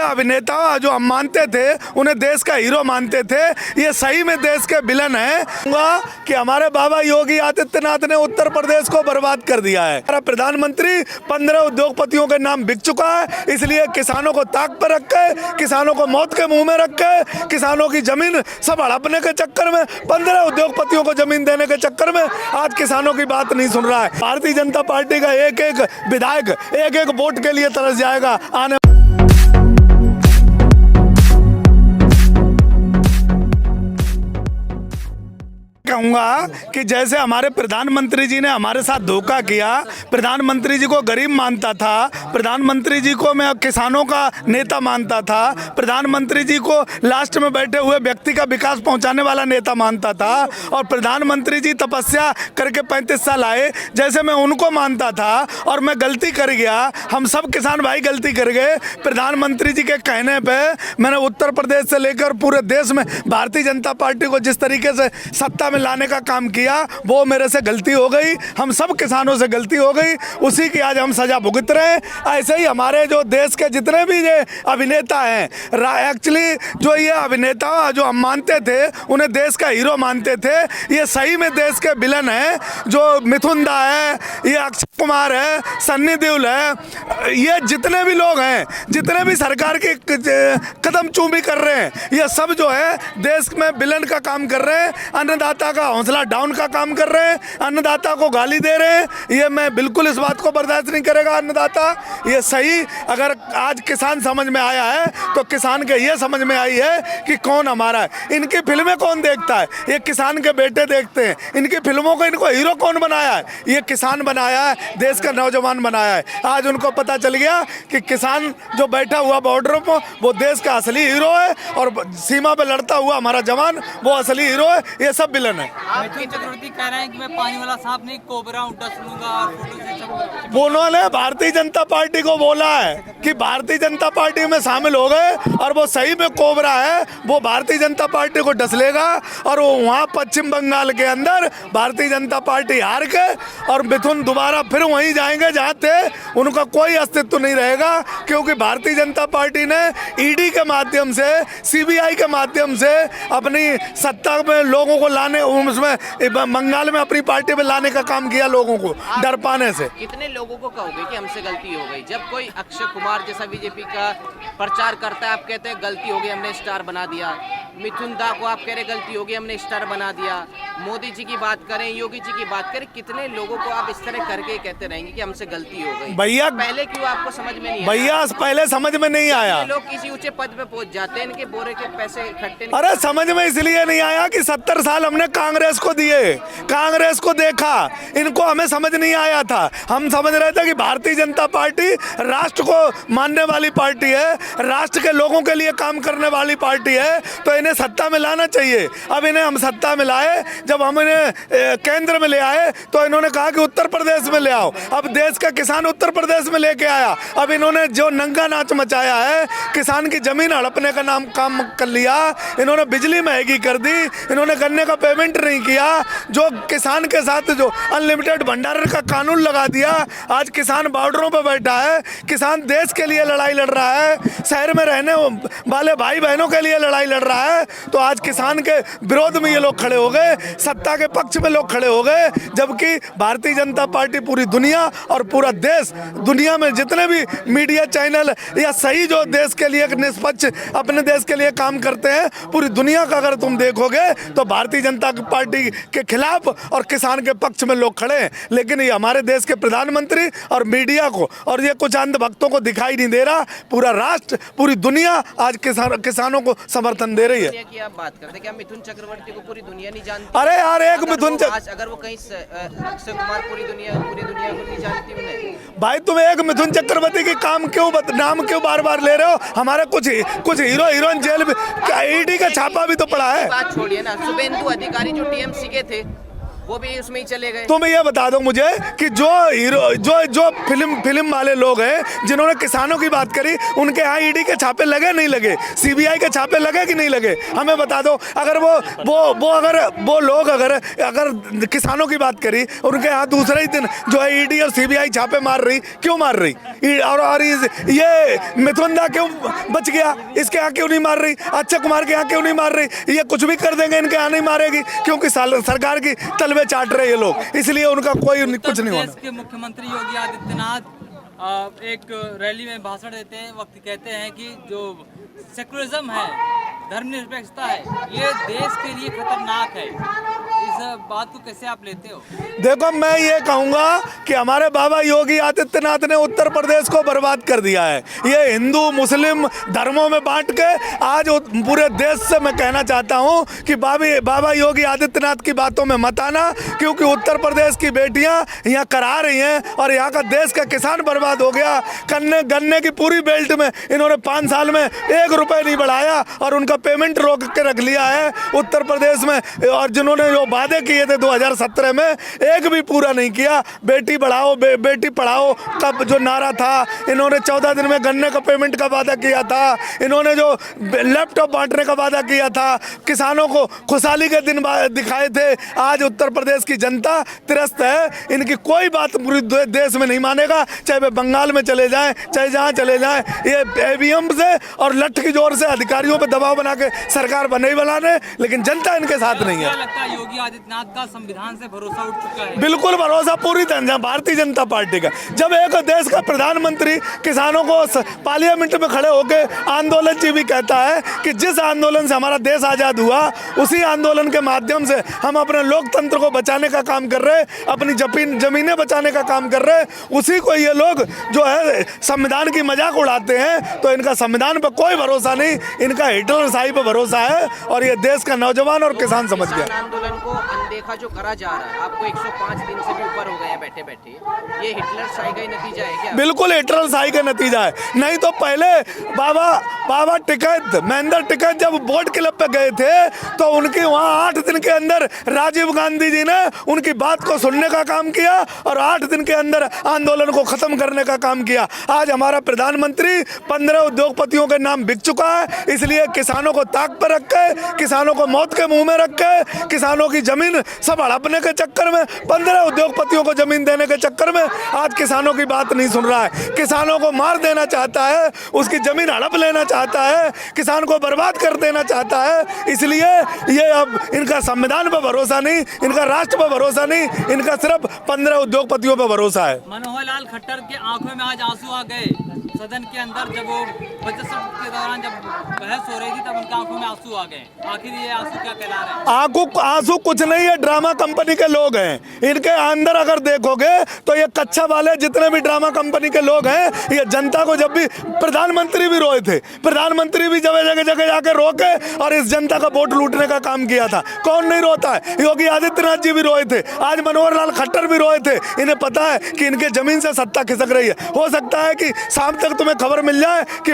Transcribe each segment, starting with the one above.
अभिनेता जो हम मानते थे, उन्हें देश का हीरो मानते थे, ये सही में देश के विलन हैं कि हमारे बाबा योगी आदित्यनाथ ने उत्तर प्रदेश को बर्बाद कर दिया है। हमारा प्रधानमंत्री 15 उद्योगपतियों के नाम बिक चुका है, इसलिए किसानों को ताक पर रख के, किसानों को मौत के मुंह में रख के, किसानों की जमीन सब हड़पने के चक्कर में, 15 उद्योगपतियों को जमीन देने के चक्कर में आज किसानों की बात नहीं सुन रहा है। भारतीय जनता पार्टी का एक एक विधायक एक एक वोट के लिए तरस जाएगा। आने कहूंगा कि जैसे हमारे प्रधानमंत्री जी ने हमारे साथ धोखा किया, प्रधानमंत्री जी को गरीब मानता था, प्रधानमंत्री जी को मैं किसानों का नेता मानता था, प्रधानमंत्री जी को लास्ट में बैठे हुए व्यक्ति का विकास पहुंचाने वाला नेता मानता था, और प्रधानमंत्री जी तपस्या करके 35 साल आए, जैसे मैं उनको मानता था और मैं गलती कर गया, हम सब किसान भाई गलती कर गए। प्रधानमंत्री जी के कहने पे मैंने उत्तर प्रदेश से लेकर पूरे देश में भारतीय जनता पार्टी को जिस तरीके से सत्ता में लाने का काम किया, वो मेरे से गलती हो गई, हम सब किसानों से गलती हो गई, उसी की आज हम सजा भुगत रहे हैं। ऐसे ही हमारे जो देश के जितने भी ये अभिनेता हैं, एक्चुअली जो ये अभिनेता जो हम मानते थे, उन्हें देश का हीरो मानते थे, ये सही में देश के विलन हैं। जो मिथुन दा है, ये अक्षय कुमार है, सन्नी देओल है, ये जितने भी लोग हैं, जितने भी सरकार के कदम चूमी कर रहे हैं, ये सब जो है देश में विलन का काम कर रहे हैं, अन्नदाता का हौसला डाउन का काम कर रहे हैं, अन्नदाता को गाली दे रहे हैं। ये मैं बिल्कुल इस बात को बर्दाश्त नहीं करेगा अन्नदाता। ये सही अगर आज किसान समझ में आया है तो किसान के ये समझ में आई है कि कौन हमारा है। इनकी फिल्में कौन देखता है? ये किसान के बेटे देखते हैं। इनकी फिल्मों को इनको हीरो कौन बनाया है? ये किसान बनाया है, देश का नौजवान बनाया है। आज उनको पता चल गया कि किसान जो बैठा हुआ बॉर्डर पर वो देश का असली हीरो है, और सीमा पे लड़ता हुआ हमारा जवान वो असली हीरो है। ये सब विलन है। मिथुन चक्रवर्ती कह रहे हैं कि मैं पानी वाला सांप नहीं, कोबरा हूं, डस लूंगा और फोटो से उन्होंने भारतीय जनता पार्टी को बोला है कि भारतीय जनता पार्टी में शामिल हो गए और वो सही में कोबरा है, वो भारतीय जनता पार्टी को डस लेगा, और वो वहाँ पश्चिम बंगाल के अंदर भारतीय जनता पार्टी हार के और मिथुन दोबारा फिर वहीं जाएंगे जहाँ थे, उनका कोई अस्तित्व नहीं रहेगा। क्योंकि भारतीय जनता पार्टी ने ईडी के माध्यम से, सीबीआई के माध्यम से अपनी सत्ता में लोगों को लाने, उसमें बंगाल में अपनी पार्टी में लाने का काम किया, लोगों को डर पाने से। कितने लोगों को कहोगे कि हमसे गलती हो गई? जब कोई अक्षय कुमार जैसा बीजेपी का प्रचार करता है, आप कहते हैं गलती हो गई, हमने स्टार बना दिया। मिथुन दा को आप कह रहे गलती हो गई, हमने स्टार बना दिया। मोदी जी की बात करें, योगी जी की बात करें, कितने लोगों को आप इस तरह करके कहते रहेंगे कि हमसे गलती हो गई? भैया पहले क्यों आपको समझ में नहीं? भैया पहले समझ में नहीं आया। लोग किसी ऊंचे पद पे पहुंच जाते हैं, इनके बोरे के पैसे इकट्ठे। अरे समझ में इसलिए नहीं आया कि 70 साल हमने कांग्रेस को दिए, कांग्रेस को देखा, इनको हमें समझ नहीं आया था। हम समझ रहे थे कि भारतीय जनता पार्टी राष्ट्र को मानने वाली पार्टी है, राष्ट्र के लोगों के लिए काम करने वाली पार्टी है, तो इन्हें सत्ता में लाना चाहिए। अब इन्हें हम सत्ता में लाए, जब हम इन्हें केंद्र में ले आए तो इन्होंने कहा कि उत्तर प्रदेश में ले आओ। अब देश का किसान उत्तर प्रदेश में लेके आया। अब इन्होंने जो नंगा नाच मचाया है, किसान की जमीन हड़पने का नाम काम कर लिया, इन्होंने बिजली महंगी कर दी, इन्होंने गन्ने का पेमेंट नहीं किया, जो किसान के साथ जो अनलिमिटेड भंडारण का कानून लगा दिया। आज किसान बॉर्डरों पर बैठा है, किसान देश के लिए लड़ाई लड़ रहा है, शहर में रहने वाले भाई बहनों के लिए लड़ाई लड़ रहा है। तो आज किसान के विरोध में ये लोग खड़े हो गए, सत्ता के पक्ष में लोग खड़े हो गए, जबकि भारतीय जनता पार्टी पूरी दुनिया और पूरा देश, दुनिया में जितने भी मीडिया चैनल या सही जो देश के लिए निष्पक्ष अपने देश के लिए काम करते हैं, पूरी दुनिया का अगर तुम देखोगे तो भारतीय जनता पार्टी के खिलाफ और किसान के पक्ष में लोग खड़े हैं। लेकिन ये हमारे देश के प्रधानमंत्री और मीडिया को और ये कुछ अंधभक्तों को दिखाई नहीं दे रहा। पूरा राष्ट्र, पूरी दुनिया आज किसानों को समर्थन दे रही है। की आप बात करते हैं, क्या मिथुन चक्रवर्ती को पूरी दुनिया नहीं जानती? अरे यार, एक मिथुन अगर वो कहीं अक्षय कुमार पूरी दुनिया को नहीं जानती उन्हें। भाई तुम एक मिथुन चक्रवर्ती के काम क्यों नाम क्यों बार बार ले रहे हो? हमारे कुछ हीरो हीरोइन जेल में, ईडी का छापा भी तो पड़ा है। बात छोड़िए ना, शुभेंदु अधिकारी जो टीएमसी के थे, वो भी उसमें ही चले गए। तुम ये बता दो मुझे कि जो हीरो जो फिल्म वाले लोग हैं जिन्होंने किसानों की बात करी, उनके यहाँ ईडी के छापे लगे नहीं लगे, सीबीआई के छापे लगे कि नहीं लगे, हमें बता दो। अगर वो लोग अगर किसानों की बात करी, उनके यहाँ दूसरे ही दिन जो है ईडी और सीबीआई छापे मार रही, क्यों मार रही? और ये मिथुन दा क्यों बच गया, इसके यहाँ क्यों नहीं मार रही? अक्षय कुमार के यहाँ क्यों नहीं मार रही? ये कुछ भी कर देंगे, इनके यहाँ नहीं मारेगी, क्योंकि सरकार की तलवे चाट रहे ये लोग, इसलिए उनका कोई कुछ नहीं होना। प्रदेश के मुख्यमंत्री योगी आदित्यनाथ एक रैली में भाषण देते हैं, वक्त कहते हैं कि जो सेकुलरिज्म है, धर्मनिरपेक्षता है, ये देश के लिए खतरनाक है। इस बात को कैसे आप लेते हो? देखो, मैं ये कहूँगा कि हमारे बाबा योगी आदित्यनाथ ने उत्तर प्रदेश को बर्बाद कर दिया है। ये हिंदू मुस्लिम धर्मों में बांट के आज पूरे देश से मैं कहना चाहता हूँ कि बाबा योगी आदित्यनाथ की बातों में मत आना, क्योंकि उत्तर प्रदेश की बेटियाँ यहाँ करा रही हैं और यहाँ का देश का किसान बर्बाद हो गया। गन्ने की पूरी बेल्ट में इन्होंने 5 साल में 1 रुपये नहीं बढ़ाया और उनका पेमेंट रोक के रख लिया है उत्तर प्रदेश में। और जिन्होंने जो वादे किए थे 2017 में, एक भी पूरा नहीं किया। बेटी बढ़ाओ बेटी पढ़ाओ का जो नारा था, इन्होंने 14 दिन में गन्ने का पेमेंट का वादा किया था, इन्होंने जो लैपटॉप बांटने का वादा किया था, किसानों को खुशहाली के दिन दिखाए थे। आज उत्तर प्रदेश की जनता त्रस्त है, इनकी कोई बात पूरी देश में नहीं मानेगा, चाहे वे बंगाल में चले जाएं, चाहे जहाँ चले जाएं। ये ईवीएम से और लठ की जोर से अधिकारियों पर दबाव बना के सरकार बने ही बनाने, लेकिन जनता इनके साथ नहीं है। क्या लगता है योगी आदित्यनाथ का संविधान से भरोसा उठ चुका है? बिल्कुल भरोसा पूरी तरह भारतीय जनता पार्टी का। जब एक देश का प्रधानमंत्री किसानों को पार्लियामेंट में खड़े होकर आंदोलन जी भी कहता है कि जिस आंदोलन से हमारा देश आज़ाद हुआ, उसी आंदोलन के माध्यम से हम अपने लोकतंत्र को बचाने का काम कर रहे, अपनी जमीनें बचाने का काम कर रहे, उसी को ये लोग जो है संविधान की मजाक उड़ाते हैं। तो इनका संविधान पर कोई भरोसा नहीं, इनका हिटलर शाही पर भरोसा है और ये देश का नौजवान और किसान समझ गया। आंदोलन को अनदेखा जो करा जा रहा है, आपको 105 दिन से भी ऊपर हो गए हैं बैठे बैठे, ये हिटलर शाही का ही नतीजा है क्या? बिल्कुल हिटलर शाही का नतीजा है। नहीं तो पहले बाबा टिकैत, महेंद्र टिकैत जब बोट क्लब पे गए थे तो उनके वहाँ 8 दिन के अंदर राजीव गांधी जी ने उनकी बात को सुनने का काम किया और 8 दिन के अंदर आंदोलन को खत्म करने का काम किया। आज हमारा प्रधानमंत्री 15 उद्योगपतियों के नाम बिक चुका है, इसलिए किसानों को ताक पर रख के, किसानों को मौत के मुंह में रख के, किसानों की जमीन सब हड़पने के चक्कर में, 15 उद्योगपतियों को जमीन देने के चक्कर में आज किसानों की बात नहीं सुन रहा है। किसानों को मार देना चाहता है, उसकी जमीन हड़प लेना चाहता है, किसान को बर्बाद कर देना चाहता है। इसलिए ये अब इनका संविधान पर भरोसा नहीं, इनका राष्ट्र पर भरोसा नहीं, इनका सिर्फ 15 उद्योगपतियों पर भरोसा है। मनोहर लाल खट्टर के आंखों में आज आंसू आ गए सदन के अंदर, जब वो बजट सत्र के दौरान जब बहस हो रही थी तब उनके आंखों में आंसू आ गए। आखिर ये आंसू क्या कहला रहे हैं? आंसू कुछ नहीं है, ड्रामा कंपनी के लोग हैं। इनके अंदर अगर देखोगे तो ये कच्चा वाले जितने भी ड्रामा कंपनी के लोग हैं, ये जनता को, जब भी प्रधानमंत्री भी रोए थे, प्रधानमंत्री भी जगह जगह जाके रोके और इस जनता का वोट लूटने का काम किया था। कौन नहीं रोता है? योगी आदित्यनाथ जी भी रोए थे, आज मनोहर लाल खट्टर भी रोए थे। इन्हें पता है कि इनके जमीन से सत्ता खिसक रही है। हो सकता है कि शाम तक तुम्हें खबर मिल जाए कि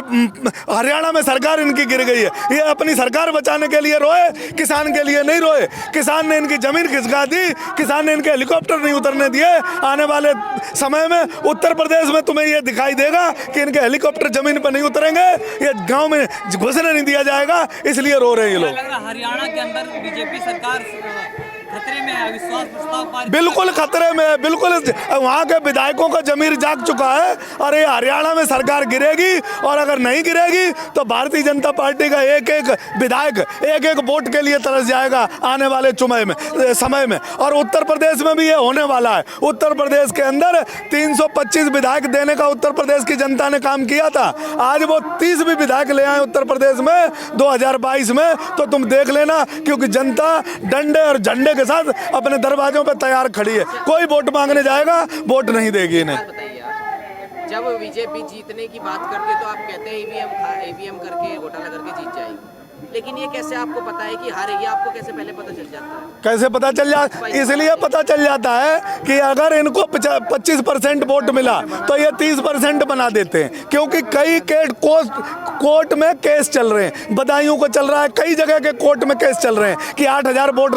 हरियाणा में सरकार इनकी गिर गई है। ये अपनी सरकार बचाने के लिए रोए, किसान के लिए नहीं रोए। किसान ने इनकी जमीन खिसका दी, किसान ने इनके हेलीकॉप्टर नहीं उतरने दिए। आने वाले समय में उत्तर प्रदेश में तुम्हें ये दिखाई देगा कि इनके हेलीकॉप्टर जमीन पर नहीं उतरेंगे, ये गांव में घुसने नहीं दिया जाएगा, इसलिए रो रहे हैं ये लोग। हरियाणा के अंदर बीजेपी सरकार खतरे में है, अविश्वास प्रस्ताव पारित। बिल्कुल खतरे में है, बिल्कुल। वहाँ के विधायकों का जमीर जाग चुका है और ये हरियाणा में सरकार गिरेगी, और अगर नहीं गिरेगी तो भारतीय जनता पार्टी का एक एक विधायक एक एक वोट के लिए तरस जाएगा आने वाले समय में। और उत्तर प्रदेश में भी ये होने वाला है। उत्तर प्रदेश के अंदर 325 विधायक देने का उत्तर प्रदेश की जनता ने काम किया था। आज वो 30 भी विधायक ले आए उत्तर प्रदेश में 2022 में, तो तुम देख लेना, क्योंकि जनता डंडे और झंडे के साथ अपने दरवाजों पर तैयार खड़ी है। कोई वोट मांगने जाएगा, वोट नहीं देगी इन्हें। बताइए आप, जब बीजेपी जीतने की बात करते तो आप कहते हैं ईवीएम करके घोटाला करके जीत जाएगी, लेकिन ये कैसे आपको पता है कि हारेगी? आपको कैसे पहले पता चल जाता है? कैसे पता चल जाता? इसलिए पता चल जाता है कि अगर इनको 25% वोट मिला तो ये 30% बना देते हैं, क्योंकि कई कोर्ट में केस चल रहे हैं, बदायूं को चल रहा है, कई जगह के कोर्ट में केस चल रहे हैं कि 8,000 वोट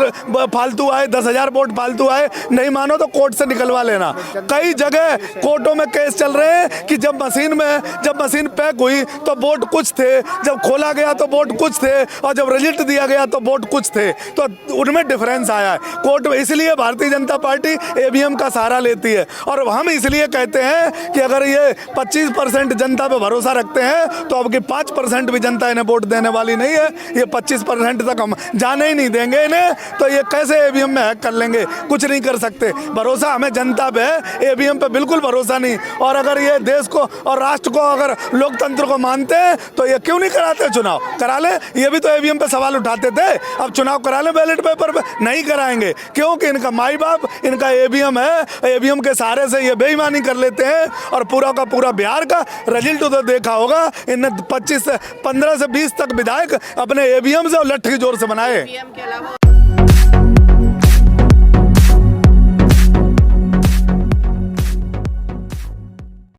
फालतू आए, 10,000 वोट फालतू आए, नहीं मानो तो कोर्ट से निकलवा लेना। कई जगह कोर्टों में केस चल रहे हैं कि जब मशीन पैक हुई तो वोट कुछ थे, जब खोला गया तो वोट कुछ थे, और जब रिजल्ट दिया गया तो वोट कुछ थे, तो उनमें डिफरेंस आया है कोर्ट में। इसलिए भारतीय जनता पार्टी ईवीएम का सहारा लेती है, और हम इसलिए कहते हैं कि अगर ये 25% जनता पे भरोसा रखते हैं तो अब की 5% भी जनता इन्हें वोट देने वाली नहीं है। ये 25% तक हम जाने ही नहीं देंगे इन्हें, तो ये कैसे ईवीएम में हैक कर लेंगे? कुछ नहीं कर सकते। भरोसा हमें जनता पे है, ईवीएम पे बिल्कुल भरोसा नहीं। और अगर ये देश को और राष्ट्र को, अगर लोकतंत्र को मानते हैं तो ये क्यों नहीं कराते चुनाव? करा ले। ये भी तो ईवीएम पे सवाल उठाते थे, अब चुनाव करा ले बैलेट पेपर पे। नहीं कराएंगे, क्योंकि इनका माई बाप, इनका ईवीएम है, ईवीएम के सहारे से ये बेईमानी कर लेते हैं। और पूरा का पूरा बिहार का रिजल्ट तो देखा होगा, इनने 15 से 20 तक विधायक अपने ईवीएम से और लट्ठी जोर से बनाए। ईवीएम के अलावा